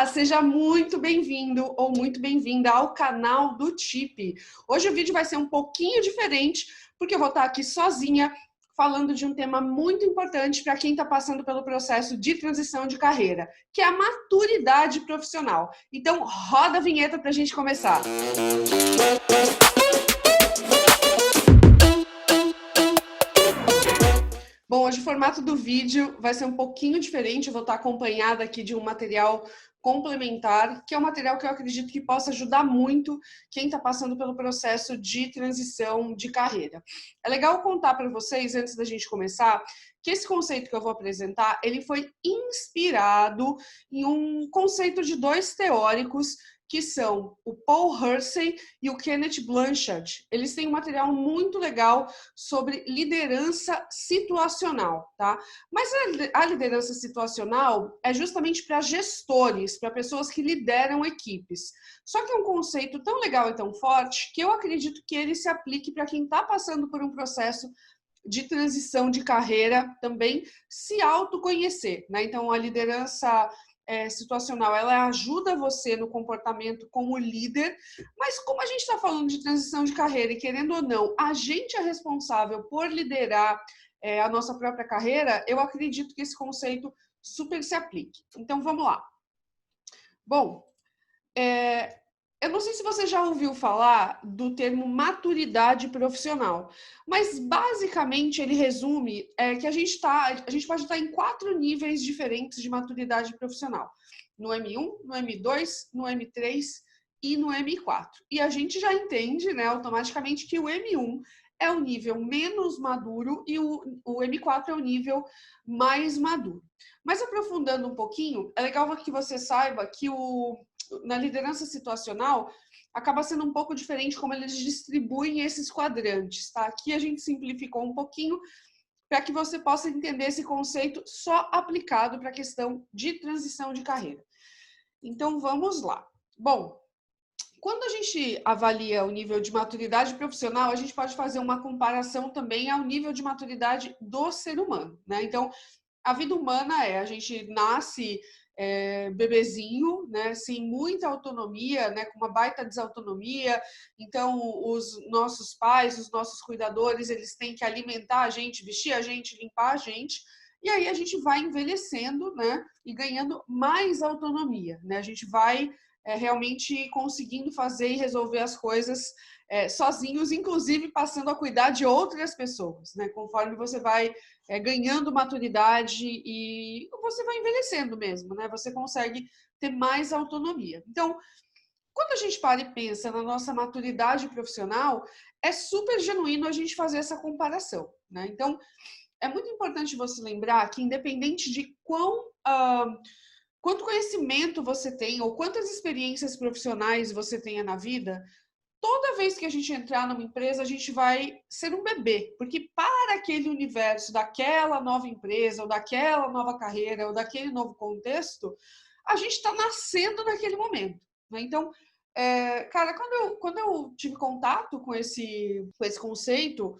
Olá, seja muito bem-vindo ou muito bem-vinda ao canal do TIP. Hoje o vídeo vai ser um pouquinho diferente, porque eu vou estar aqui sozinha falando de um tema muito importante para quem está passando pelo processo de transição de carreira, que é a maturidade profissional. Então, roda a vinheta para a gente começar. Bom, hoje o formato do vídeo vai ser um pouquinho diferente, eu vou estar acompanhada aqui de um material complementar, que é um material que eu acredito que possa ajudar muito quem está passando pelo processo de transição de carreira. É legal contar para vocês, antes da gente começar, que esse conceito que eu vou apresentar, ele foi inspirado em um conceito de dois teóricos, que são o Paul Hersey e o Kenneth Blanchard. Eles têm um material muito legal sobre liderança situacional, tá? Mas a liderança situacional é justamente para gestores, para pessoas que lideram equipes. Só que é um conceito tão legal e tão forte que eu acredito que ele se aplique para quem está passando por um processo de transição de carreira também se autoconhecer, né? Então, a liderança situacional, ela ajuda você no comportamento como líder, mas como a gente está falando de transição de carreira e querendo ou não, a gente é responsável por liderar a nossa própria carreira, eu acredito que esse conceito super se aplique. Então, vamos lá. Bom, eu não sei se você já ouviu falar do termo maturidade profissional, mas basicamente ele resume que a gente pode estar em 4 níveis diferentes de maturidade profissional. No M1, no M2, no M3 e no M4. E a gente já entende, né, automaticamente que o M1 é o nível menos maduro e o M4 é o nível mais maduro. Mas aprofundando um pouquinho, é legal que você saiba que na liderança situacional, acaba sendo um pouco diferente como eles distribuem esses quadrantes, tá? Aqui a gente simplificou um pouquinho para que você possa entender esse conceito só aplicado para a questão de transição de carreira. Então, vamos lá. Bom, quando a gente avalia o nível de maturidade profissional, a gente pode fazer uma comparação também ao nível de maturidade do ser humano, né? Então, a vida humana a gente nasce bebezinho, né, sem muita autonomia, né, com uma baita desautonomia. Então, os nossos pais, os nossos cuidadores, eles têm que alimentar a gente, vestir a gente, limpar a gente. E aí a gente vai envelhecendo, né, e ganhando mais autonomia, né? A gente vai realmente conseguindo fazer e resolver as coisas sozinhos, inclusive passando a cuidar de outras pessoas, né? Conforme você vai ganhando maturidade e você vai envelhecendo mesmo, né? Você consegue ter mais autonomia. Então, quando a gente para e pensa na nossa maturidade profissional, é super genuíno a gente fazer essa comparação, né? Então, é muito importante você lembrar que, independente de quanto conhecimento você tem ou quantas experiências profissionais você tenha na vida, toda vez que a gente entrar numa empresa, a gente vai ser um bebê, porque para aquele universo daquela nova empresa, ou daquela nova carreira, ou daquele novo contexto, a gente está nascendo naquele momento, né? Então, cara, quando eu tive contato com esse conceito,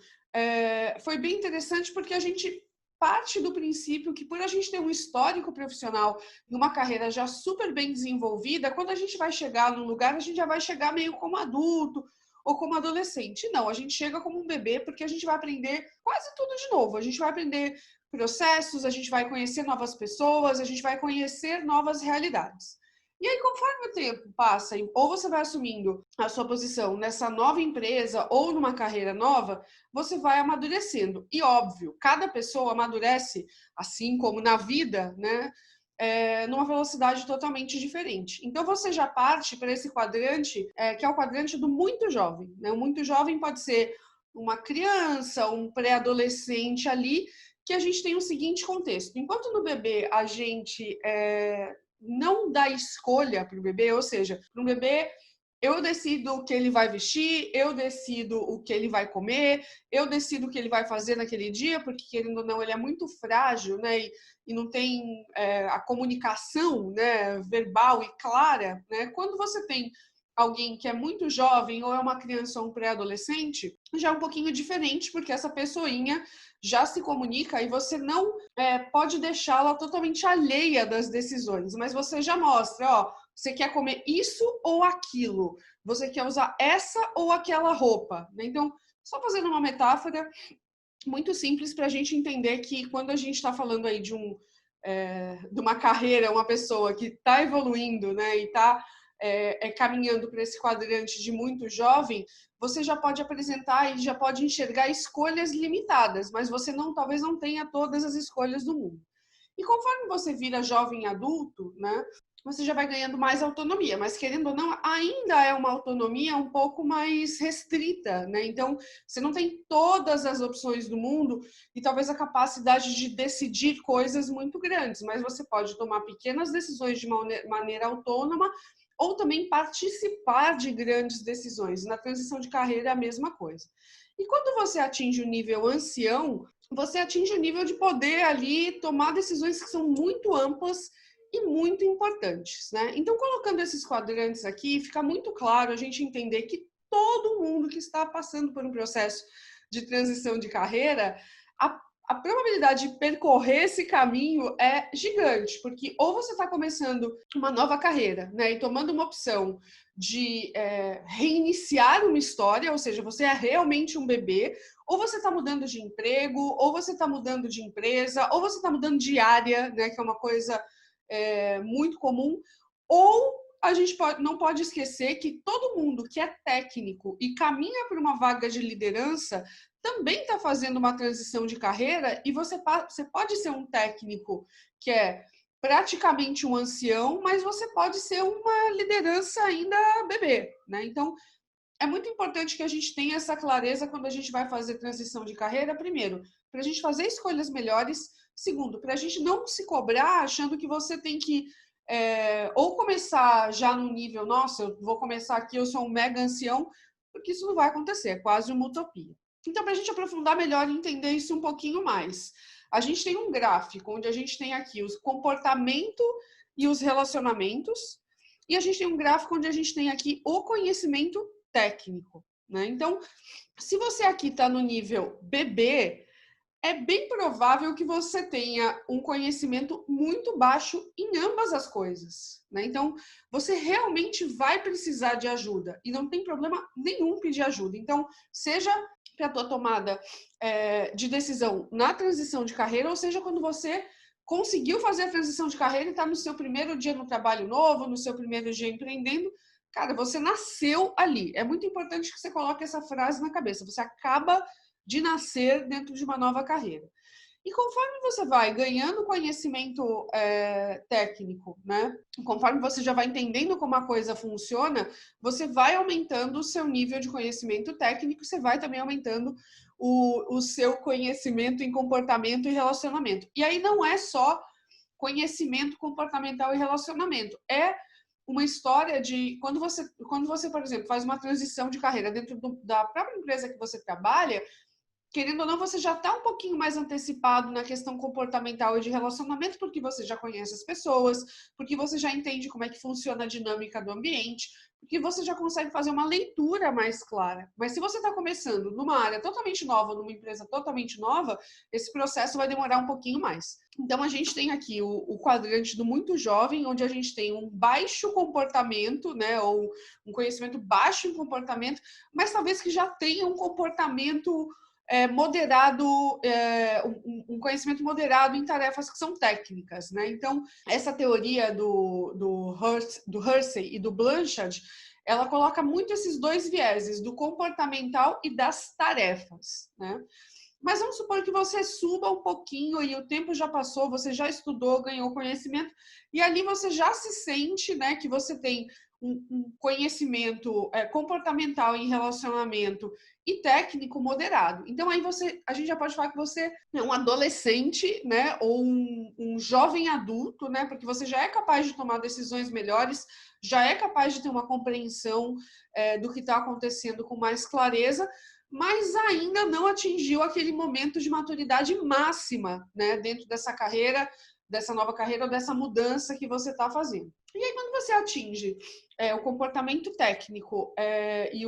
foi bem interessante porque a gente parte do princípio que, por a gente ter um histórico profissional e uma carreira já super bem desenvolvida, quando a gente vai chegar num lugar, a gente já vai chegar meio como adulto ou como adolescente. Não, a gente chega como um bebê porque a gente vai aprender quase tudo de novo. A gente vai aprender processos, a gente vai conhecer novas pessoas, a gente vai conhecer novas realidades. E aí, conforme o tempo passa, ou você vai assumindo a sua posição nessa nova empresa ou numa carreira nova, você vai amadurecendo. E óbvio, cada pessoa amadurece, assim como na vida, né? Numa velocidade totalmente diferente. Então, você já parte para esse quadrante, que é o quadrante do muito jovem, né? O muito jovem pode ser uma criança, um pré-adolescente ali, que a gente tem o seguinte contexto. Enquanto no bebê a gente não dá escolha para o bebê, ou seja, para um bebê eu decido o que ele vai vestir, eu decido o que ele vai comer, eu decido o que ele vai fazer naquele dia, porque, querendo ou não, ele é muito frágil, né? E não tem a comunicação, né, verbal e clara, né? Quando você tem alguém que é muito jovem ou é uma criança ou um pré-adolescente, já é um pouquinho diferente, porque essa pessoinha já se comunica e você não pode deixá-la totalmente alheia das decisões, mas você já mostra, ó, você quer comer isso ou aquilo, você quer usar essa ou aquela roupa, né? Então, só fazendo uma metáfora muito simples para a gente entender que quando a gente está falando aí de uma carreira, uma pessoa que está evoluindo, né, e está caminhando para esse quadrante de muito jovem, você já pode apresentar e já pode enxergar escolhas limitadas, mas você talvez não tenha todas as escolhas do mundo. E conforme você vira jovem adulto, né, você já vai ganhando mais autonomia, mas querendo ou não, ainda é uma autonomia um pouco mais restrita, né? Então, você não tem todas as opções do mundo e talvez a capacidade de decidir coisas muito grandes, mas você pode tomar pequenas decisões de maneira autônoma ou também participar de grandes decisões. Na transição de carreira é a mesma coisa. E quando você atinge o nível ancião, você atinge o nível de poder ali tomar decisões que são muito amplas e muito importantes, né? Então, colocando esses quadrantes aqui, fica muito claro a gente entender que todo mundo que está passando por um processo de transição de carreira, a probabilidade de percorrer esse caminho é gigante, porque ou você está começando uma nova carreira, né, e tomando uma opção de reiniciar uma história, ou seja, você é realmente um bebê, ou você está mudando de emprego, ou você está mudando de empresa, ou você está mudando de área, né, que é uma coisa muito comum, ou a gente não pode esquecer que todo mundo que é técnico e caminha para uma vaga de liderança também está fazendo uma transição de carreira e você pode ser um técnico que é praticamente um ancião, mas você pode ser uma liderança ainda bebê, né? Então, é muito importante que a gente tenha essa clareza quando a gente vai fazer transição de carreira, primeiro, para a gente fazer escolhas melhores, segundo, para a gente não se cobrar achando que você tem que ou começar já no nível, nossa, eu vou começar aqui, eu sou um mega ancião, porque isso não vai acontecer, é quase uma utopia. Então, para a gente aprofundar melhor e entender isso um pouquinho mais, a gente tem um gráfico onde a gente tem aqui os comportamento e os relacionamentos, e a gente tem um gráfico onde a gente tem aqui o conhecimento técnico, né? Então, se você aqui está no nível bebê, é bem provável que você tenha um conhecimento muito baixo em ambas as coisas, né? Então, você realmente vai precisar de ajuda e não tem problema nenhum pedir ajuda. Então, seja para a tua tomada de decisão na transição de carreira, ou seja, quando você conseguiu fazer a transição de carreira e está no seu primeiro dia no trabalho novo, no seu primeiro dia empreendendo, cara, você nasceu ali. É muito importante que você coloque essa frase na cabeça. Você acaba de nascer dentro de uma nova carreira. E conforme você vai ganhando conhecimento técnico, né? Conforme você já vai entendendo como a coisa funciona, você vai aumentando o seu nível de conhecimento técnico, você vai também aumentando o seu conhecimento em comportamento e relacionamento. E aí não é só conhecimento comportamental e relacionamento, é uma história de quando você, por exemplo, faz uma transição de carreira dentro da própria empresa que você trabalha, querendo ou não, você já está um pouquinho mais antecipado na questão comportamental e de relacionamento, porque você já conhece as pessoas, porque você já entende como é que funciona a dinâmica do ambiente, porque você já consegue fazer uma leitura mais clara. Mas se você está começando numa área totalmente nova, numa empresa totalmente nova, esse processo vai demorar um pouquinho mais. Então, a gente tem aqui o quadrante do muito jovem, onde a gente tem um baixo comportamento, né, ou um conhecimento baixo em comportamento, mas talvez que já tenha um comportamento moderado, um conhecimento moderado em tarefas que são técnicas, né? Então, essa teoria do Hersey e do Blanchard, ela coloca muito esses dois vieses, do comportamental e das tarefas, né? Mas vamos supor que você suba um pouquinho e o tempo já passou, você já estudou, ganhou conhecimento, e ali você já se sente, né, que você tem um conhecimento comportamental em relacionamento e técnico moderado. Então, aí a gente já pode falar que você é um adolescente, né, ou um jovem adulto, né, porque você já é capaz de tomar decisões melhores, já é capaz de ter uma compreensão do que está acontecendo com mais clareza, mas ainda não atingiu aquele momento de maturidade máxima, né, dentro dessa carreira, dessa nova carreira, ou dessa mudança que você está fazendo. E aí, quando você atinge o comportamento técnico e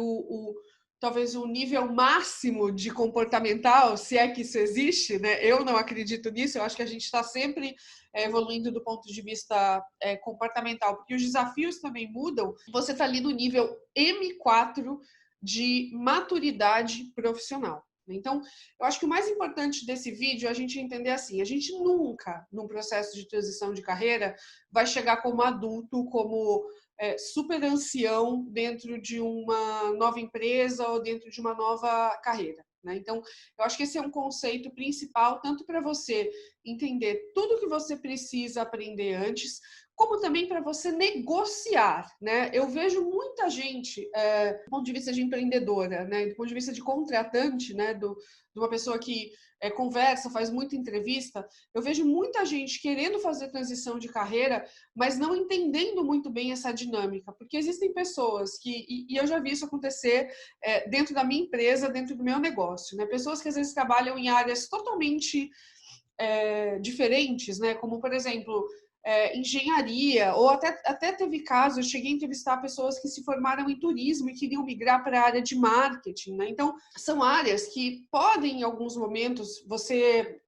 talvez o nível máximo de comportamental, se é que isso existe, né? Eu não acredito nisso, eu acho que a gente está sempre evoluindo do ponto de vista comportamental, porque os desafios também mudam. Você está ali no nível M4 de maturidade profissional. Então, eu acho que o mais importante desse vídeo é a gente entender assim, a gente nunca, num processo de transição de carreira, vai chegar como adulto, como super ancião dentro de uma nova empresa ou dentro de uma nova carreira, né? Então, eu acho que esse é um conceito principal, tanto para você entender tudo que você precisa aprender antes, como também para você negociar, né? Eu vejo muita gente, do ponto de vista de empreendedora, né? Do ponto de vista de contratante, né? De uma pessoa que conversa, faz muita entrevista, eu vejo muita gente querendo fazer transição de carreira, mas não entendendo muito bem essa dinâmica, porque existem pessoas que, e eu já vi isso acontecer dentro da minha empresa, dentro do meu negócio, né? Pessoas que às vezes trabalham em áreas totalmente diferentes, né? Como, por exemplo, engenharia, ou até teve casos, eu cheguei a entrevistar pessoas que se formaram em turismo e queriam migrar para a área de marketing, né? Então, são áreas que podem, em alguns momentos, você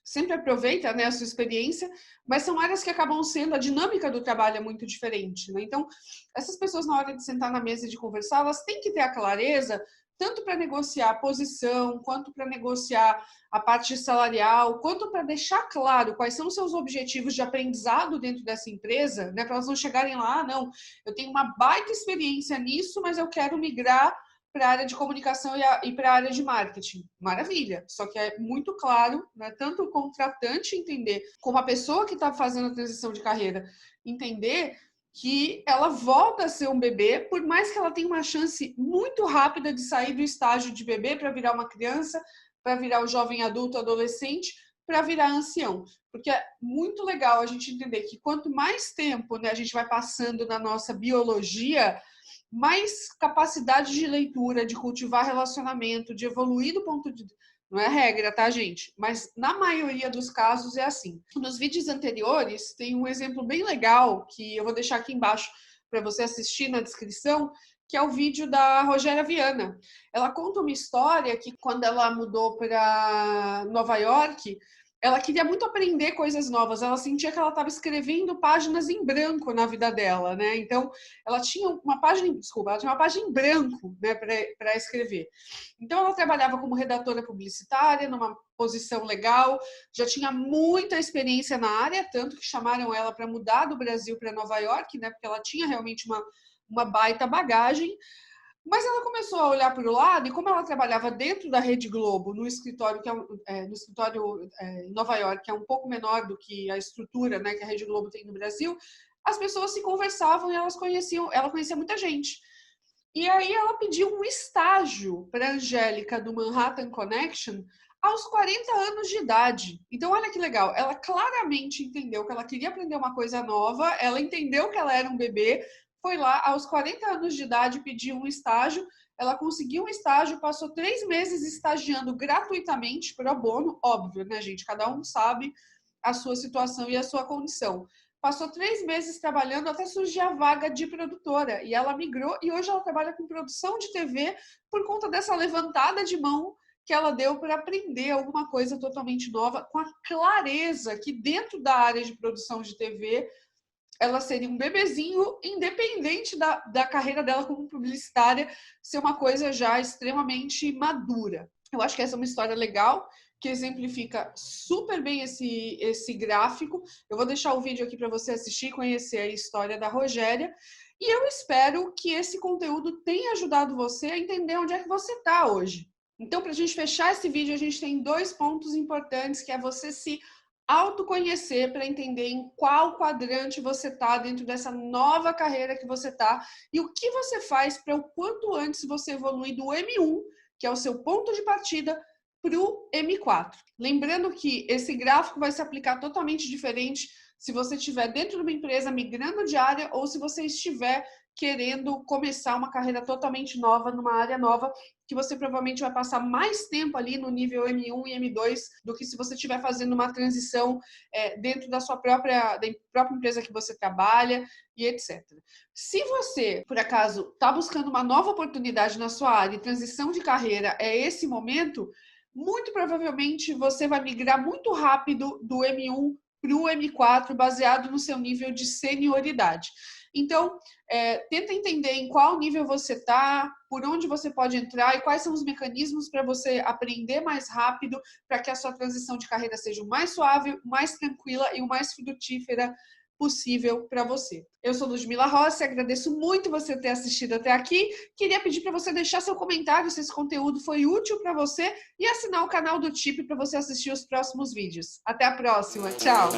sempre aproveita, né, a sua experiência, mas são áreas que acabam sendo, a dinâmica do trabalho é muito diferente, né? Então, essas pessoas, na hora de sentar na mesa e de conversar, elas têm que ter a clareza tanto para negociar a posição, quanto para negociar a parte salarial, quanto para deixar claro quais são os seus objetivos de aprendizado dentro dessa empresa, né? Para elas não chegarem lá, não, eu tenho uma baita experiência nisso, mas eu quero migrar para a área de comunicação e para a área de marketing. Maravilha, só que é muito claro, né? Tanto o contratante entender, como a pessoa que está fazendo a transição de carreira entender que ela volta a ser um bebê, por mais que ela tenha uma chance muito rápida de sair do estágio de bebê para virar uma criança, para virar o jovem adulto, adolescente, para virar ancião. Porque é muito legal a gente entender que quanto mais tempo, né, a gente vai passando na nossa biologia, mais capacidade de leitura, de cultivar relacionamento, de evoluir do ponto de... Não é regra, tá, gente? Mas na maioria dos casos é assim. Nos vídeos anteriores, tem um exemplo bem legal, que eu vou deixar aqui embaixo para você assistir na descrição, que é o vídeo da Rogéria Viana. Ela conta uma história que, quando ela mudou para Nova York, ela queria muito aprender coisas novas. Ela sentia que ela estava escrevendo páginas em branco na vida dela, né? Então, ela tinha uma página em branco, né, para escrever. Então, ela trabalhava como redatora publicitária, numa posição legal, já tinha muita experiência na área, tanto que chamaram ela para mudar do Brasil para Nova York, né? Porque ela tinha realmente uma baita bagagem. Mas ela começou a olhar para o lado, e como ela trabalhava dentro da Rede Globo, no escritório, no escritório em Nova York, que é um pouco menor do que a estrutura, né, que a Rede Globo tem no Brasil, as pessoas se conversavam e ela conhecia muita gente. E aí ela pediu um estágio para a Angélica do Manhattan Connection aos 40 anos de idade. Então, olha que legal, ela claramente entendeu que ela queria aprender uma coisa nova, ela entendeu que ela era um bebê, foi lá aos 40 anos de idade, pediu um estágio, ela conseguiu um estágio, passou 3 meses estagiando gratuitamente, pro bono, óbvio, né, gente? Cada um sabe a sua situação e a sua condição. Passou 3 meses trabalhando até surgir a vaga de produtora, e ela migrou, e hoje ela trabalha com produção de TV por conta dessa levantada de mão que ela deu para aprender alguma coisa totalmente nova, com a clareza que dentro da área de produção de TV ela seria um bebezinho, independente da carreira dela como publicitária, ser uma coisa já extremamente madura. Eu acho que essa é uma história legal, que exemplifica super bem esse gráfico. Eu vou deixar o vídeo aqui para você assistir e conhecer a história da Rogéria. E eu espero que esse conteúdo tenha ajudado você a entender onde é que você está hoje. Então, para a gente fechar esse vídeo, a gente tem 2 pontos importantes, que é você se autoconhecer para entender em qual quadrante você está dentro dessa nova carreira que você está e o que você faz para o quanto antes você evoluir do M1, que é o seu ponto de partida, para o M4. Lembrando que esse gráfico vai se aplicar totalmente diferente se você estiver dentro de uma empresa migrando de área ou se você estiver querendo começar uma carreira totalmente nova, numa área nova, que você provavelmente vai passar mais tempo ali no nível M1 e M2 do que se você estiver fazendo uma transição dentro da própria empresa que você trabalha e etc. Se você, por acaso, está buscando uma nova oportunidade na sua área e transição de carreira é esse momento, muito provavelmente você vai migrar muito rápido do M1 para o M4, baseado no seu nível de senioridade. Então, tenta entender em qual nível você está, por onde você pode entrar e quais são os mecanismos para você aprender mais rápido, para que a sua transição de carreira seja o mais suave, mais tranquila e o mais frutífera possível para você. Eu sou Ludmila Rossi, agradeço muito você ter assistido até aqui. Queria pedir para você deixar seu comentário se esse conteúdo foi útil para você e assinar o canal do TIP para você assistir os próximos vídeos. Até a próxima, tchau!